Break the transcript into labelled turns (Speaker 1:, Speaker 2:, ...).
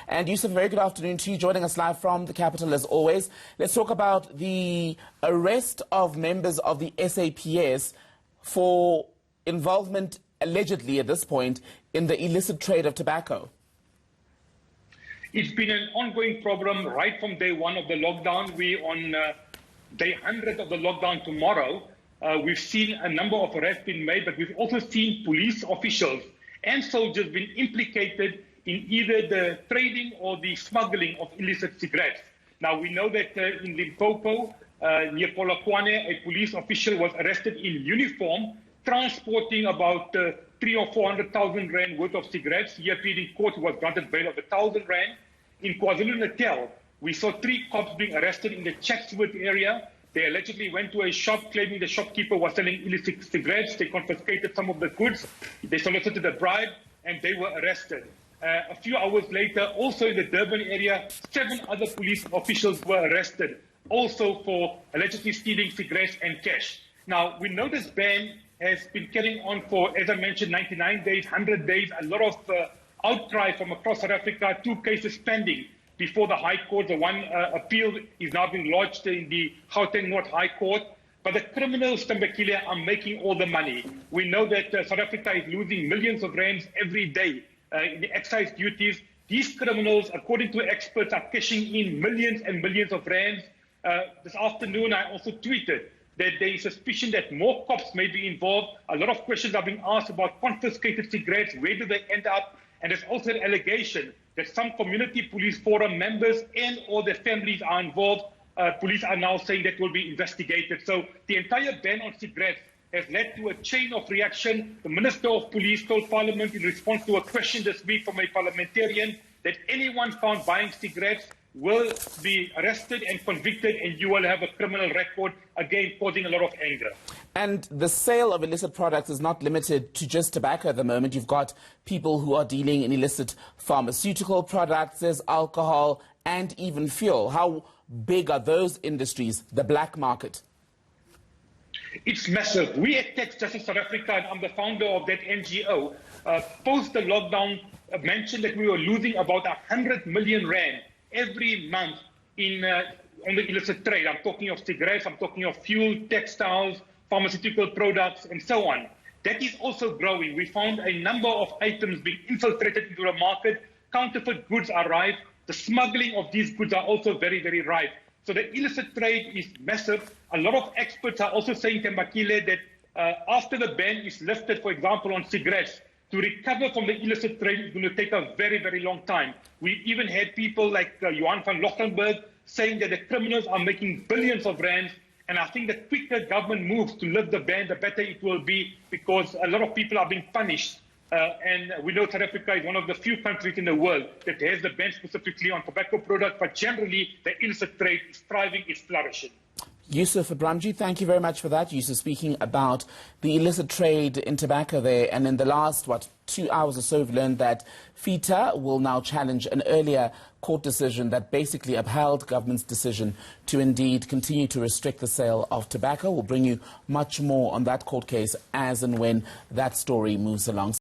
Speaker 1: And Yusuf, very good afternoon to you, joining us live from the capital as always. Let's talk about the arrest of members of the SAPS for involvement, allegedly at this point, in the illicit trade of tobacco.
Speaker 2: It's been an ongoing problem right from day one of the lockdown. We're on day 100 of the lockdown tomorrow. We've seen a number of arrests being made, but we've also seen police officials and soldiers being implicated in either the trading or the smuggling of illicit cigarettes. Now, we know that in Limpopo, near Polokwane, a police official was arrested in uniform, transporting about 300,000 or 400,000 rand worth of cigarettes. He appeared in court, was granted bail of 1,000 rand. In KwaZulu-Natal, we saw 3 cops being arrested in the Chatsworth area. They allegedly went to a shop claiming the shopkeeper was selling illicit cigarettes. They confiscated some of the goods. They solicited a bribe, and they were arrested. A few hours later, also in the Durban area, 7 other police officials were arrested, also for allegedly stealing cigarettes and cash. Now, we know this ban has been carrying on for, as I mentioned, 99 days, 100 days, a lot of outcry from across South Africa, 2 cases pending before the High Court. The one appeal is now being lodged in the Gauteng North High Court. But the criminals, Tambakile, are making all the money. We know that South Africa is losing millions of rands every day in the excise duties. These criminals, according to experts, are cashing in millions and millions of rands. This afternoon, I also tweeted that there is suspicion that more cops may be involved. A lot of questions are being asked about confiscated cigarettes. Where do they end up? And there's also an allegation that some community police forum members and or their families are involved. Police are now saying that will be investigated. So the entire ban on cigarettes has led to a chain of reaction. The Minister of Police told Parliament in response to a question this week from a parliamentarian that anyone found buying cigarettes will be arrested and convicted, and you will have a criminal record, again causing a lot of anger.
Speaker 1: And the sale of illicit products is not limited to just tobacco at the moment. You've got people who are dealing in illicit pharmaceutical products, there's alcohol, and even fuel. How big are those industries, the black market?
Speaker 2: It's massive. We at Tax Justice South Africa, and I'm the founder of that NGO, post the lockdown, mentioned that we were losing about 100 million rand every month on the illicit trade. I'm talking of cigarettes, I'm talking of fuel, textiles, pharmaceutical products, and so on. That is also growing. We found a number of items being infiltrated into the market. Counterfeit goods are rife. The smuggling of these goods are also very, very rife. So the illicit trade is massive. A lot of experts are also saying, Tembakile, that after the ban is lifted, for example, on cigarettes, to recover from the illicit trade is going to take a very, very long time. We even had people like Johan van Lochtenberg saying that the criminals are making billions of rands. And I think the quicker government moves to lift the ban, the better it will be, because a lot of people are being punished. And we know South Africa is one of the few countries in the world that has the ban specifically on tobacco products, but generally the illicit trade is thriving, is flourishing.
Speaker 1: Yusuf Abramjee, thank you very much for that. Yusuf speaking about the illicit trade in tobacco there. And in the last, 2 hours or so, we've learned that FITA will now challenge an earlier court decision that basically upheld government's decision to indeed continue to restrict the sale of tobacco. We'll bring you much more on that court case as and when that story moves along.